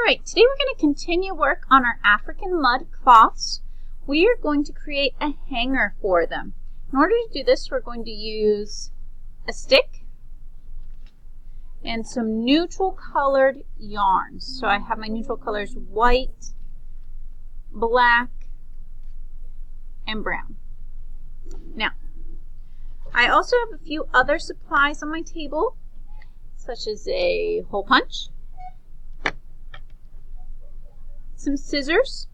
Alright, today we're going to continue work on our African mud cloths. We are going to create a hanger for them. In order to do this, we're going to use a stick and some neutral colored yarns. So I have my neutral colors white, black, and brown. Now, I also have a few other supplies on my table, such as a hole punch, some scissors,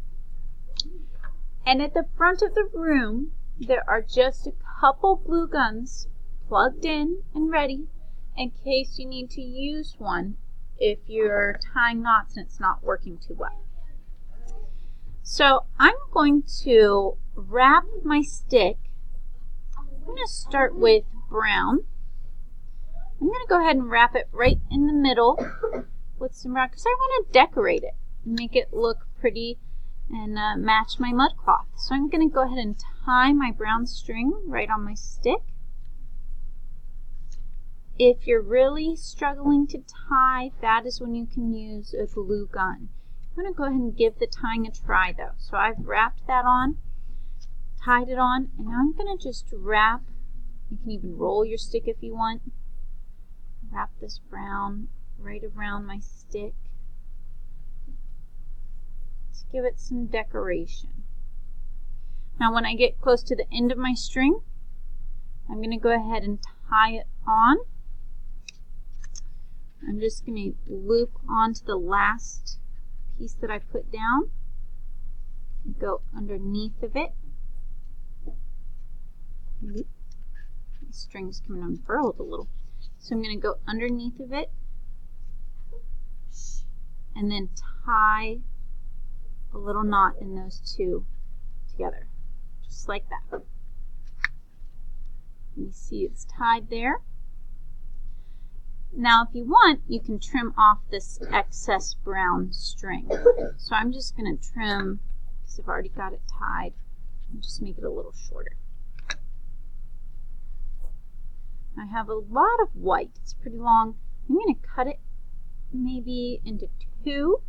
and at the front of the room there are just a couple glue guns plugged in and ready in case you need to use one if you're tying knots and it's not working too well. So I'm going to wrap my stick. I'm going to start with brown. I'm going to go ahead and wrap it right in the middle with some brown because I want to decorate it and make it look pretty and match my mud cloth. So I'm going to go ahead and tie my brown string right on my stick. If you're really struggling to tie, that is when you can use a glue gun. I'm going to go ahead and give the tying a try though. So I've wrapped that on, tied it on, and now I'm going to just wrap. You can even roll your stick if you want. Wrap this brown right around my stick. Let's give it some decoration. Now when I get close to the end of my string, I'm going to go ahead and tie it on. I'm just going to loop onto the last piece that I put down, go underneath of it. My string's coming unfurled a little. So I'm going to go underneath of it and then tie a little knot in those two together, just like that. You see it's tied there. Now if you want, you can trim off this excess brown string. So I'm just going to trim, because I've already got it tied, and just make it a little shorter. I have a lot of white. It's pretty long. I'm going to cut it maybe into two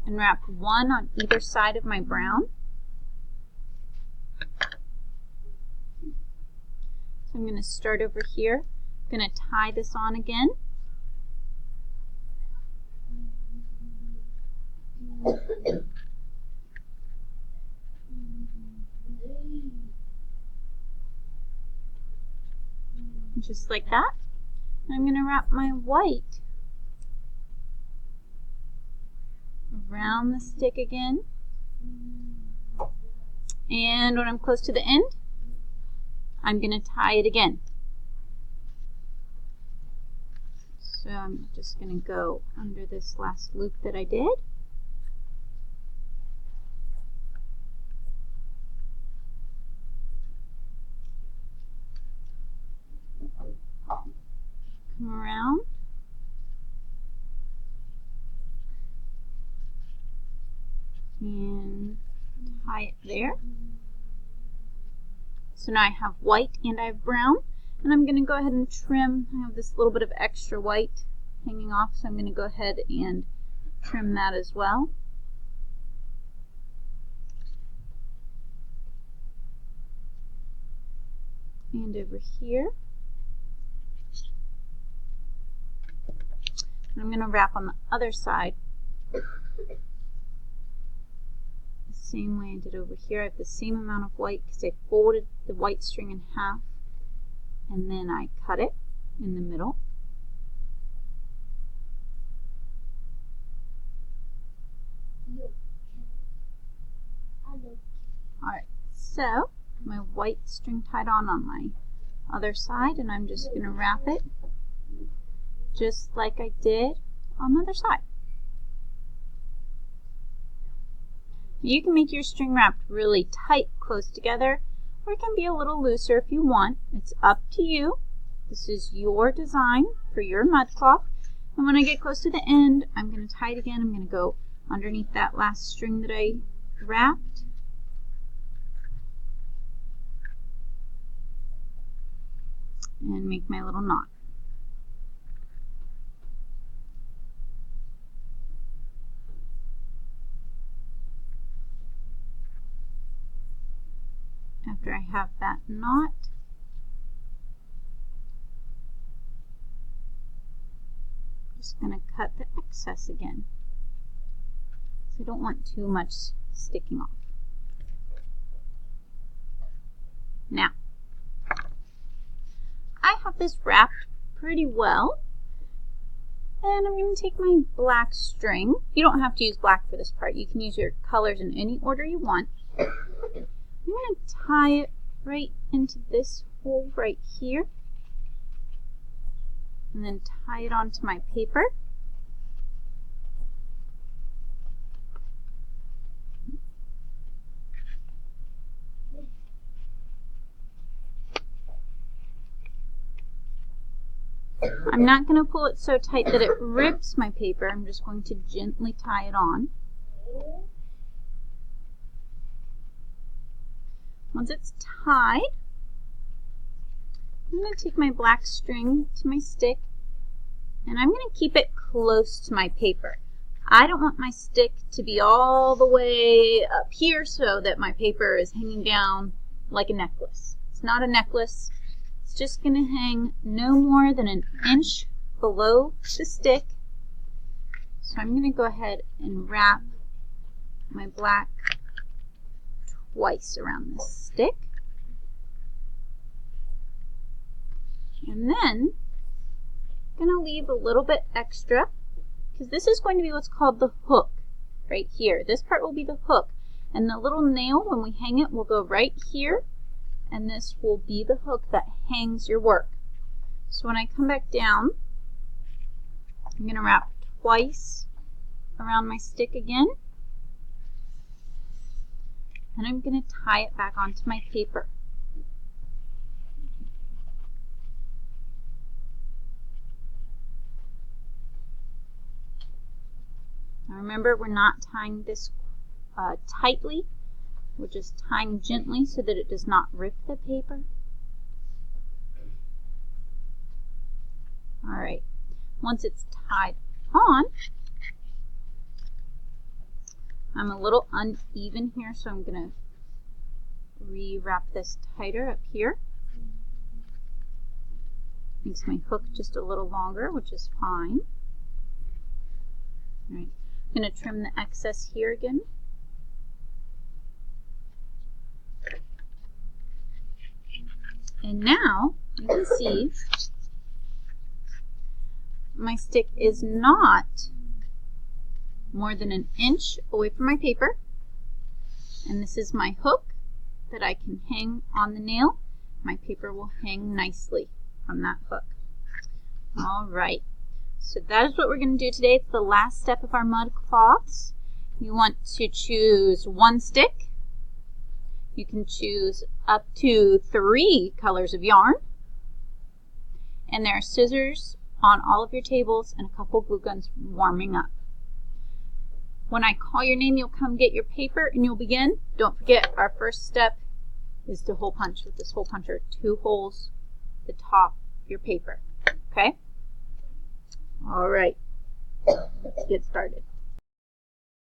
and wrap one on either side of my brown. So I'm going to start over here. I'm going to tie this on again. Just like that. I'm going to wrap my white around the stick again. And when I'm close to the end, I'm going to tie it again. So I'm just going to go under this last loop that I did. Come around. And tie it there. So now I have white and I have brown. And I'm going to go ahead and trim. I have this little bit of extra white hanging off, so I'm going to go ahead and trim that as well. And over here. And I'm going to wrap on the other side the same way I did over here. I have the same amount of white because I folded the white string in half and then I cut it in the middle. Alright, so my white string tied on my other side, and I'm just going to wrap it just like I did on the other side. You can make your string wrapped really tight, close together, or it can be a little looser if you want. It's up to you. This is your design for your mud cloth. And when I get close to the end, I'm going to tie it again. I'm going to go underneath that last string that I wrapped. And make my little knot. after I have that knot. Just going to cut the excess again. So I don't want too much sticking off. Now, I have this wrapped pretty well. And I'm going to take my black string. You don't have to use black for this part. You can use your colors in any order you want. I'm going to tie it right into this hole right here. And then tie it onto my paper. I'm not going to pull it so tight that it rips my paper. I'm just going to gently tie it on. Once it's tied, I'm going to take my black string to my stick and I'm going to keep it close to my paper. I don't want my stick to be all the way up here so that my paper is hanging down like a necklace. It's not a necklace. It's just going to hang no more than an inch below the stick. So I'm going to go ahead and wrap my black twice around this stick. And then I'm going to leave a little bit extra because this is going to be what's called the hook right here. This part will be the hook. And the little nail, when we hang it, will go right here. And this will be the hook that hangs your work. So when I come back down, I'm going to wrap twice around my stick again. And I'm going to tie it back onto my paper. Now remember, we're not tying this tightly. We're just tying gently so that it does not rip the paper. Alright, once it's tied on, I'm a little uneven here, so I'm going to rewrap this tighter up here. Makes my hook just a little longer, which is fine. Alright, I'm going to trim the excess here again. And now you can see my stick is not more than an inch away from my paper. And this is my hook that I can hang on the nail. My paper will hang nicely from that hook. All right, so that is what we're going to do today. It's the last step of our mud cloths. You want to choose one stick. You can choose up to 3 colors of yarn. And there are scissors on all of your tables and a couple glue guns warming up. When I call your name, you'll come get your paper and you'll begin. Don't forget, our first step is to hole punch with this hole puncher. 2 holes at the top of your paper. Okay? All right, let's get started.